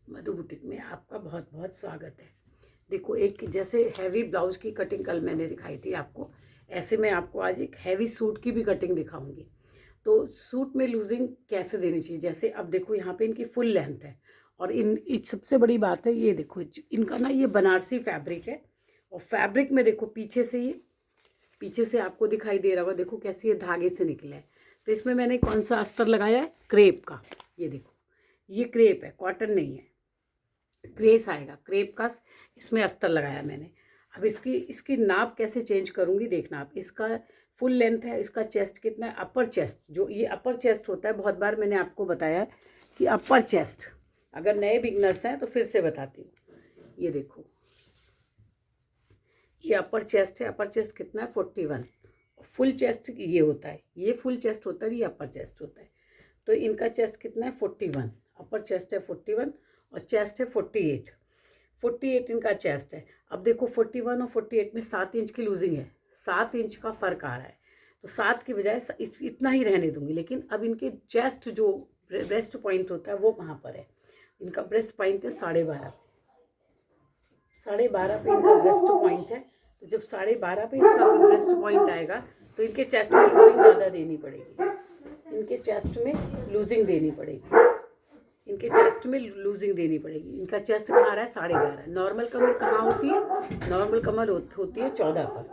मधु boutique में आपका बहुत बहुत स्वागत है। देखो, एक जैसे हैवी ब्लाउज की कटिंग कल मैंने दिखाई थी आपको, ऐसे मैं आपको आज एक हैवी सूट की भी कटिंग दिखाऊंगी। तो सूट में लूजिंग कैसे देनी चाहिए, जैसे अब देखो यहाँ पे इनकी फुल लेंथ है और सबसे बड़ी बात है, ये देखो इनका ना ये बनारसी फैब्रिक है और फैब्रिक में देखो पीछे से आपको दिखाई दे रहा होगा, देखो कैसे ये धागे से निकला है। तो इसमें मैंने कौन सा अस्तर लगाया है, क्रेप का। ये देखो, ये क्रेप है, कॉटन नहीं है, ग्रेस आएगा क्रेप का, इसमें अस्तर लगाया मैंने। अब इसकी नाप कैसे चेंज करूँगी देखना आप। इसका फुल लेंथ है, इसका चेस्ट कितना है, अपर चेस्ट, जो ये अपर चेस्ट होता है, बहुत बार मैंने आपको बताया है कि अपर चेस्ट, अगर नए बिगनर्स हैं तो फिर से बताती हूँ। ये देखो, ये अपर चेस्ट है, अपर चेस्ट कितना है 41। फुल चेस्ट ये होता है, ये फुल चेस्ट होता है, ये अपर चेस्ट होता है। तो इनका चेस्ट कितना है 41, अपर चेस्ट है 41 और चेस्ट है 48। 48 इनका चेस्ट है। अब देखो 41 और 48 में 7 इंच की लूजिंग है, 7 इंच का फ़र्क आ रहा है। तो 7 की बजाय इतना ही रहने दूंगी। लेकिन अब इनके चेस्ट जो ब्रेस्ट पॉइंट होता है वो कहाँ पर है, इनका ब्रेस्ट पॉइंट है 12.5, 12.5 पे इनका ब्रेस्ट पॉइंट है। तो जब 12.5 पे इसका ब्रेस्ट पॉइंट आएगा तो इनके चेस्ट में लूजिंग ज़्यादा देनी पड़ेगी, इनके चेस्ट में लूजिंग देनी पड़ेगी, इनके चेस्ट में लूजिंग देनी पड़ेगी। इनका चेस्ट कहाँ आ रहा है 12.5। नॉर्मल कमर कहाँ होती है, नॉर्मल कमर होती है 14 पर,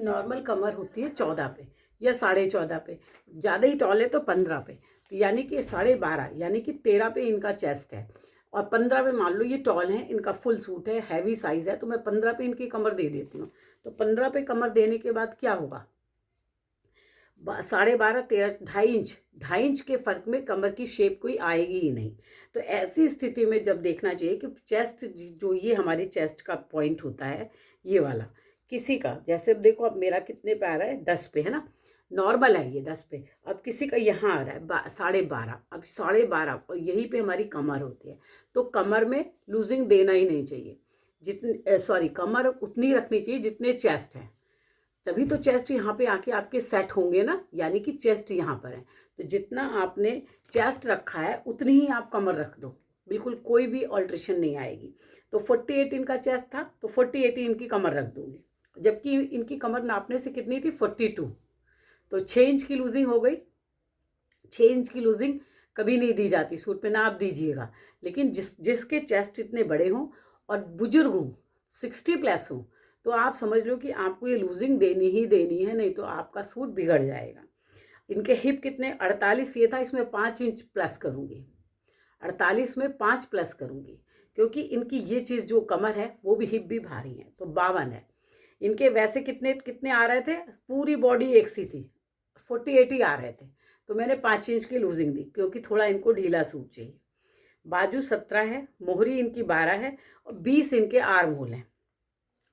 नॉर्मल कमर होती है 14 पे या 14.5 पे, ज़्यादा ही टॉल है तो 15 पे। तो यानी कि 12.5 यानी कि 13 पे इनका चेस्ट है और 15 पे मान लो ये टॉल है, इनका फुल सूट है, हैवी साइज़ है, तो मैं 15 पे इनकी कमर दे देती हूँ। तो 15 पे कमर देने के बाद क्या होगा, 12.5 13, 2.5 इंच के फ़र्क में कमर की शेप कोई आएगी ही नहीं। तो ऐसी स्थिति में जब देखना चाहिए कि चेस्ट, जो ये हमारे चेस्ट का पॉइंट होता है ये वाला, किसी का जैसे देखो, अब मेरा कितने पे आ रहा है 10 पे है ना, नॉर्मल है ये 10 पे। अब किसी का यहाँ आ रहा है 12.5, अब 12.5 और यहीं पे हमारी कमर होती है। तो कमर में लूजिंग देना ही नहीं चाहिए, कमर उतनी रखनी चाहिए जितने चेस्ट है, तभी तो चेस्ट यहाँ पे आके आपके सेट होंगे ना, यानी कि चेस्ट यहाँ पर है। तो जितना आपने चेस्ट रखा है उतनी ही आप कमर रख दो, बिल्कुल कोई भी ऑल्ट्रेशन नहीं आएगी। तो 48 इनका चेस्ट था तो 48 ही इनकी कमर रख दूंगी, जबकि इनकी कमर नापने से कितनी थी 42। तो 6 इंच की लूजिंग हो गई। 6 इंच की लूजिंग कभी नहीं दी जाती सूट पे, नाप दीजिएगा। लेकिन जिसके चेस्ट इतने बड़े हों और बुजुर्ग हों, 60+ हों, तो आप समझ लो कि आपको ये लूजिंग देनी ही देनी है, नहीं तो आपका सूट बिगड़ जाएगा। इनके हिप कितने 48 ये था, इसमें 5 इंच प्लस करूँगी, 48 में 5 प्लस करूँगी, क्योंकि इनकी ये चीज़ जो कमर है वो भी हिप भी भारी है, तो 52 है। इनके वैसे कितने कितने आ रहे थे, पूरी बॉडी एक सी थी, 48 ही आ रहे थे। तो मैंने 5 इंच की लूजिंग दी क्योंकि थोड़ा इनको ढीला सूट चाहिए। बाजू 17 है, मोहरी इनकी 12 है और 20 इनके आर्म होल हैं।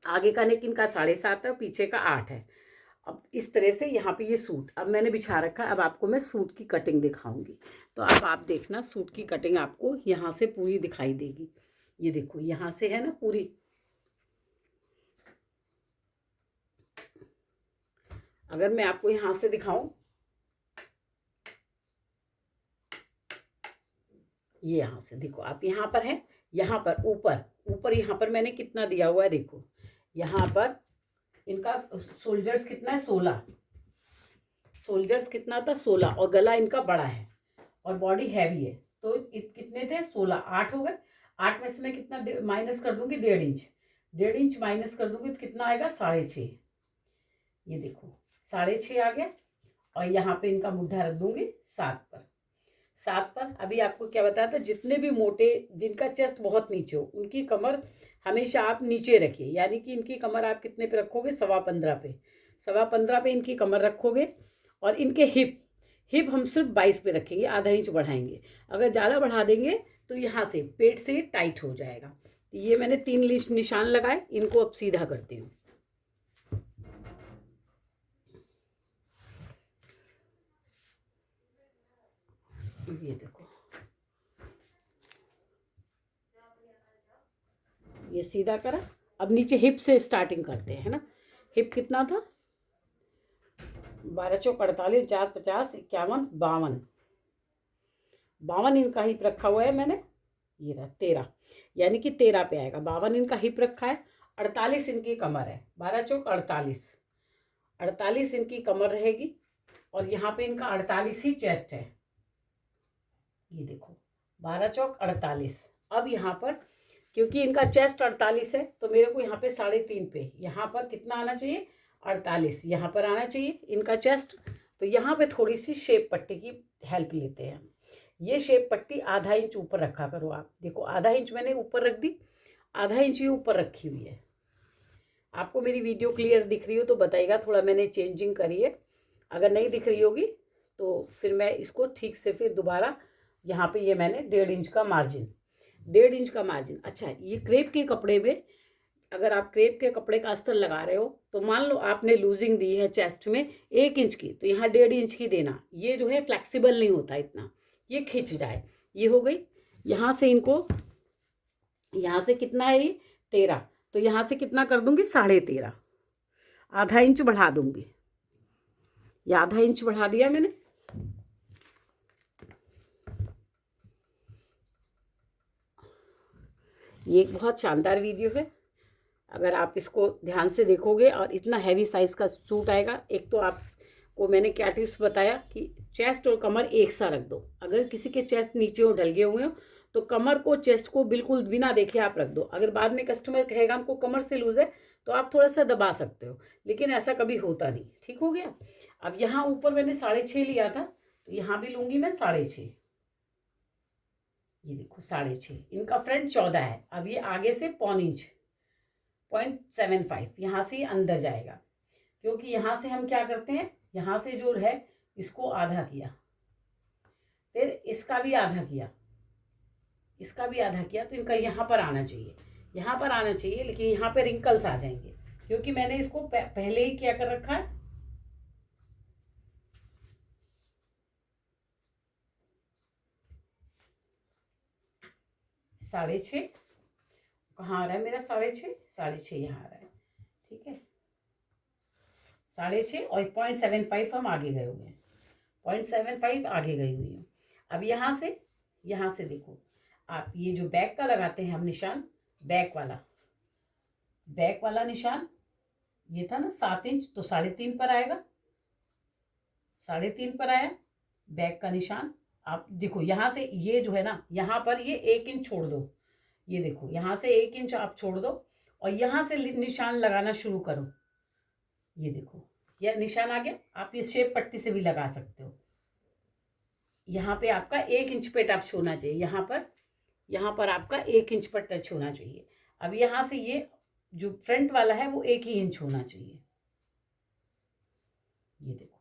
आगे का नेक इनका 7.5 है और पीछे का 8 है। अब इस तरह से यहाँ पे ये सूट अब मैंने बिछा रखा है। अब आपको मैं सूट की कटिंग दिखाऊंगी। तो अब आप देखना, सूट की कटिंग आपको यहाँ से पूरी दिखाई देगी। ये देखो यहाँ से है ना पूरी, अगर मैं आपको यहाँ से दिखाऊं, ये यहाँ से देखो आप, यहाँ पर है, यहाँ पर ऊपर ऊपर यहाँ पर मैंने कितना दिया हुआ है, देखो यहाँ पर इनका शोल्डर्स कितना है 16, शोल्डर्स कितना था 16 और गला इनका बड़ा है और बॉडी हैवी है। तो कितने थे 16, 8 हो गए। 8 में से मैं कितना माइनस कर दूंगी, 1.5 इंच, 1.5 इंच माइनस कर दूंगी तो कितना आएगा 6.5। ये देखो 6.5 आ गया और यहाँ पे इनका मुड्ढा रख दूंगी 7 पर, 7 पर। अभी आपको क्या बताया था, जितने भी मोटे, जिनका चेस्ट बहुत नीचे हो, उनकी कमर हमेशा आप नीचे रखिए, यानी कि इनकी कमर आप कितने पे रखोगे 15.25 पे, 15.25 पे इनकी कमर रखोगे। और इनके हिप हम सिर्फ 22 पे रखेंगे, आधा इंच बढ़ाएंगे। अगर ज़्यादा बढ़ा देंगे तो यहाँ से पेट से टाइट हो जाएगा। तो ये मैंने 3 निशान लगाए, इनको अब सीधा करती हूँ। ये देखो, ये सीधा करा। अब नीचे हिप से स्टार्टिंग करते हैं, है ना। हिप कितना था 12 चौक 48, 4 50, 51, 52, 52 इंच का हिप रखा हुआ है मैंने, ये रहा 13, यानी कि 13 पे आएगा। 52 इंच का हिप रखा है, 48 इंच की कमर है, 12 चौक 48, 48 इंच की कमर रहेगी। और यहाँ पे इनका 48 ही चेस्ट है, ये देखो 12 चौक 48। अब यहाँ पर क्योंकि इनका चेस्ट 48 है तो मेरे को यहाँ पे 3.5 पे, यहाँ पर कितना आना चाहिए 48, यहाँ पर आना चाहिए इनका चेस्ट। तो यहाँ पे थोड़ी सी शेप पट्टी की हेल्प लेते हैं। ये शेप पट्टी आधा इंच ऊपर रखा करो आप, देखो आधा इंच मैंने ऊपर रख दी, आधा इंच ही ऊपर रखी हुई है। आपको मेरी वीडियो क्लियर दिख रही हो तो बताइएगा, थोड़ा मैंने चेंजिंग करी है। अगर नहीं दिख रही होगी तो फिर मैं इसको ठीक से फिर दोबारा, यहाँ पे ये मैंने 1.5 इंच का मार्जिन, 1.5 इंच का मार्जिन। अच्छा, ये क्रेप के कपड़े में अगर आप क्रेप के कपड़े का अस्तर लगा रहे हो तो मान लो आपने लूजिंग दी है चेस्ट में 1 इंच की, तो यहाँ 1.5 इंच की देना। ये जो है फ्लेक्सिबल नहीं होता इतना, ये खिंच जाए। ये हो गई, यहाँ से इनको, यहाँ से कितना है ये 13, तो यहाँ से कितना कर दूंगी 13.5, आधा इंच बढ़ा दूंगी। ये आधा इंच बढ़ा दिया मैंने। ये एक बहुत शानदार वीडियो है, अगर आप इसको ध्यान से देखोगे। और इतना हैवी साइज़ का सूट आएगा। एक तो आपको मैंने क्या टिप्स बताया कि चेस्ट और कमर एक सा रख दो। अगर किसी के चेस्ट नीचे हो, ढल गए हुए हो, तो कमर को चेस्ट को बिल्कुल बिना देखे आप रख दो। अगर बाद में कस्टमर कहेगा हमको कमर से लूज है तो आप थोड़ा सा दबा सकते हो, लेकिन ऐसा कभी होता नहीं। ठीक हो गया। अब यहाँ ऊपर मैंने 6.5 लिया था, तो यहाँ भी लूँगी मैं 6.5। ये देखो 6.5, इनका फ्रंट 14 है। अब ये आगे से 0.25 इंच, 0.75 यहाँ से अंदर जाएगा। क्योंकि यहाँ से हम क्या करते हैं, यहाँ से जो है इसको आधा किया, फिर इसका भी आधा किया, इसका भी आधा किया, तो इनका यहाँ पर आना चाहिए, यहाँ पर आना चाहिए। लेकिन यहाँ पे रिंकल्स आ जाएंगे क्योंकि मैंने इसको पहले ही क्या कर रखा है, 6.5। कहाँ आ रहा है मेरा 6.5, 6.5 यहाँ आ रहा है। ठीक है, 6.5 और 0.75 हम आगे गए हुए हैं, 0.75 आगे गई हुई हूँ। अब यहाँ से देखो, आप ये जो बैक का लगाते हैं हम निशान, बैक वाला निशान ये था ना 7 इंच, तो 3.5 पर आएगा, 3.5 पर आया बैक का निशान। आप देखो यहाँ से ये जो है ना, यहाँ पर ये 1 इंच छोड़ दो, ये देखो यहाँ से 1 इंच आप छोड़ दो और यहाँ से निशान लगाना शुरू करो। ये देखो यह निशान आ गया। आप ये शेप पट्टी से भी लगा सकते हो। यहाँ पे आपका 1 इंच पे टच होना चाहिए, यहाँ पर आपका 1 इंच पर टच होना चाहिए। अब यहाँ से ये जो फ्रंट वाला है वो 1 ही इंच होना चाहिए। ये देखो,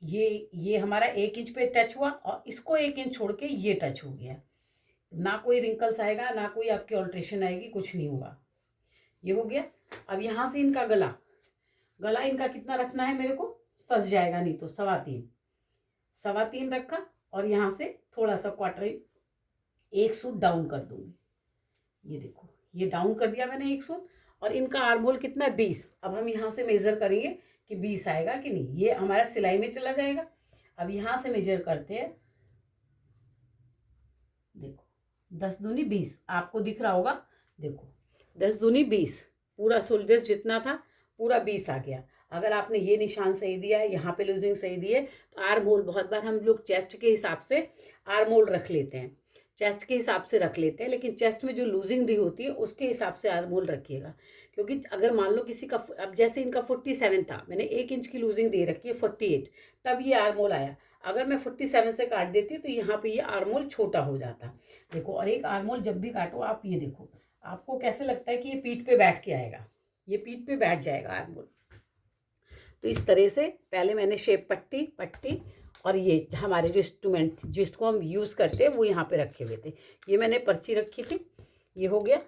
ये हमारा 1 इंच पे टच हुआ और इसको 1 इंच छोड़ के ये टच हो गया। ना कोई रिंकल्स आएगा, ना कोई आपकी ऑल्ट्रेशन आएगी, कुछ नहीं होगा। ये हो गया। अब यहाँ से इनका गला इनका कितना रखना है, मेरे को फंस जाएगा नहीं तो 3.25 रखा और यहाँ से थोड़ा सा 1 सूट डाउन कर दूंगी। ये देखो ये डाउन कर दिया मैंने 1 सूट। और इनका आर्म होल कितना है 20। अब हम यहाँ से मेजर करेंगे कि 20 आएगा कि नहीं, ये हमारा सिलाई में चला जाएगा। अब यहाँ से मेजर करते हैं, देखो 10 दूनी 20 आपको दिख रहा होगा। देखो 10 दूनी 20, पूरा शोल्डर्स जितना था पूरा 20 आ गया। अगर आपने ये निशान सही दिया है, यहाँ पे लूजिंग सही दी है, तो आर्म होल बहुत बार हम लोग चेस्ट के हिसाब से आर्म होल रख लेते हैं, चेस्ट के हिसाब से रख लेते हैं, लेकिन चेस्ट में जो लूजिंग दी होती है उसके हिसाब से आर्म होल रखिएगा। क्योंकि अगर मान लो किसी का, अब जैसे इनका 47 था, मैंने 1 इंच की लूजिंग दे रखी है 48, तब ये आर्म होल आया। अगर मैं 47 से काट देती तो यहाँ पे ये आर्म होल छोटा हो जाता। देखो, और एक आर्म होल जब भी काटो आप ये देखो, आपको कैसे लगता है कि ये पीठ पे बैठ के आएगा, ये पीठ पे बैठ जाएगा आर्म होल। तो इस तरह से पहले मैंने शेप पट्टी और ये हमारे जो इंस्ट्रूमेंट जिसको हम यूज़ करते हैं वो यहाँ पे रखे हुए थे। ये मैंने पर्ची रखी थी, ये हो गया।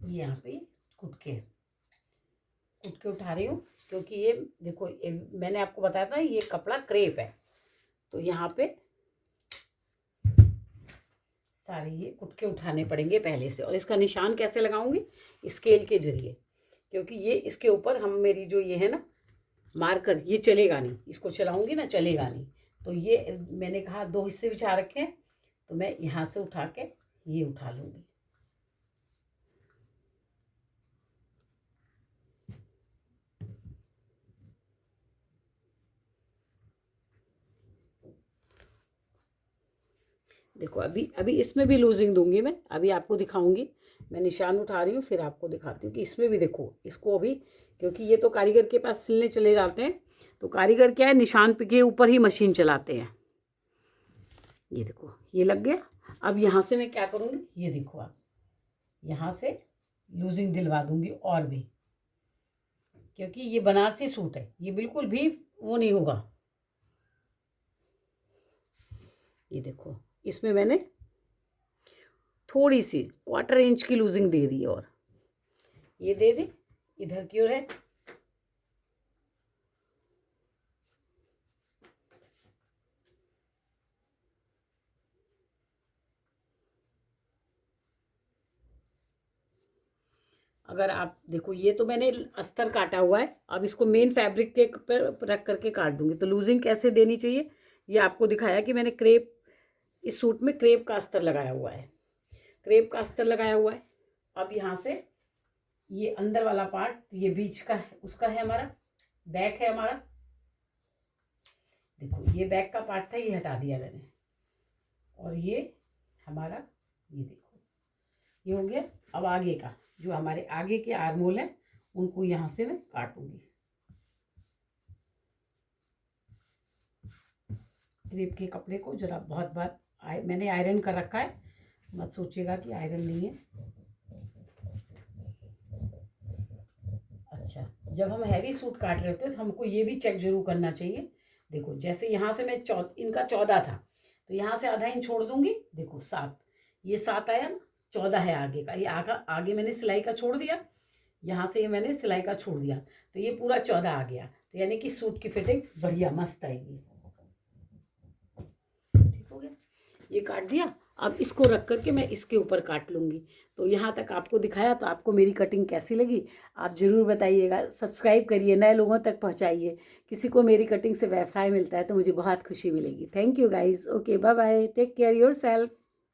ये यहाँ पे कुटके उठा रही हूँ, क्योंकि ये देखो मैंने आपको बताया था ये कपड़ा क्रेप है, तो यहाँ पे सारे ये कुटके उठाने पड़ेंगे पहले से। और इसका निशान कैसे लगाऊंगी? स्केल के जरिए, क्योंकि ये इसके ऊपर हम मेरी जो ये है ना मार्कर, ये चलेगा नहीं, इसको चलाऊंगी ना चलेगा नहीं। तो ये मैंने कहा 2 हिस्से बिछा रखे हैं, तो मैं यहाँ से उठा के ये उठा लूँगी। देखो अभी इसमें भी लूजिंग दूंगी मैं, अभी आपको दिखाऊंगी। मैं निशान उठा रही हूँ, फिर आपको दिखाती हूँ कि इसमें भी देखो इसको अभी, क्योंकि ये तो कारीगर के पास सिलने चले जाते हैं, तो कारीगर क्या है निशान के ऊपर ही मशीन चलाते हैं। ये देखो ये लग गया। अब यहाँ से मैं क्या करूँगी, ये देखो आप यहाँ से लूजिंग दिलवा दूंगी और भी, क्योंकि ये बनारसी सूट है, ये बिल्कुल भी वो नहीं होगा। ये देखो इसमें मैंने थोड़ी सी 1/4 इंच की लूजिंग दे दी, और ये दे दी इधर की ओर है। अगर आप देखो ये तो मैंने अस्तर काटा हुआ है, अब इसको मेन फैब्रिक के पर रख करके काट दूंगी। तो लूजिंग कैसे देनी चाहिए ये आपको दिखाया कि मैंने क्रेप, इस सूट में क्रेप का अस्तर लगाया हुआ है, क्रेप का अस्तर लगाया हुआ है। अब यहाँ से ये अंदर वाला पार्ट, ये बीच का है उसका है हमारा, बैक है हमारा। देखो ये बैक का पार्ट था, ये हटा दिया मैंने, और ये हमारा, ये देखो ये हो गया। अब आगे का जो हमारे आगे के आर्मोल है उनको यहाँ से मैं काटूंगी। क्रेप के कपड़े को जरा बहुत बार मैंने आयरन कर रखा है, मत सोचिएगा कि आयरन नहीं है। अच्छा, जब हम हैवी सूट काट रहे होते हैं तो हमको ये भी चेक जरूर करना चाहिए। देखो जैसे यहाँ से मैं इनका 14 था, तो यहाँ से आधा इंच छोड़ दूंगी। देखो 7, ये 7 आया ना, 14 है आगे का, ये आगे मैंने सिलाई का छोड़ दिया, यहाँ से ये मैंने सिलाई का छोड़ दिया, तो ये पूरा 14 आ गया। तो यानी कि सूट की फिटिंग बढ़िया मस्त आएगी। ठीक हो गया, ये काट दिया। अब इसको रख करके मैं इसके ऊपर काट लूँगी। तो यहाँ तक आपको दिखाया, तो आपको मेरी कटिंग कैसी लगी आप ज़रूर बताइएगा। सब्सक्राइब करिए, नए लोगों तक पहुँचाइए। किसी को मेरी कटिंग से व्यवसाय मिलता है तो मुझे बहुत खुशी मिलेगी। Thank you guys. Okay, bye bye, take care yourself.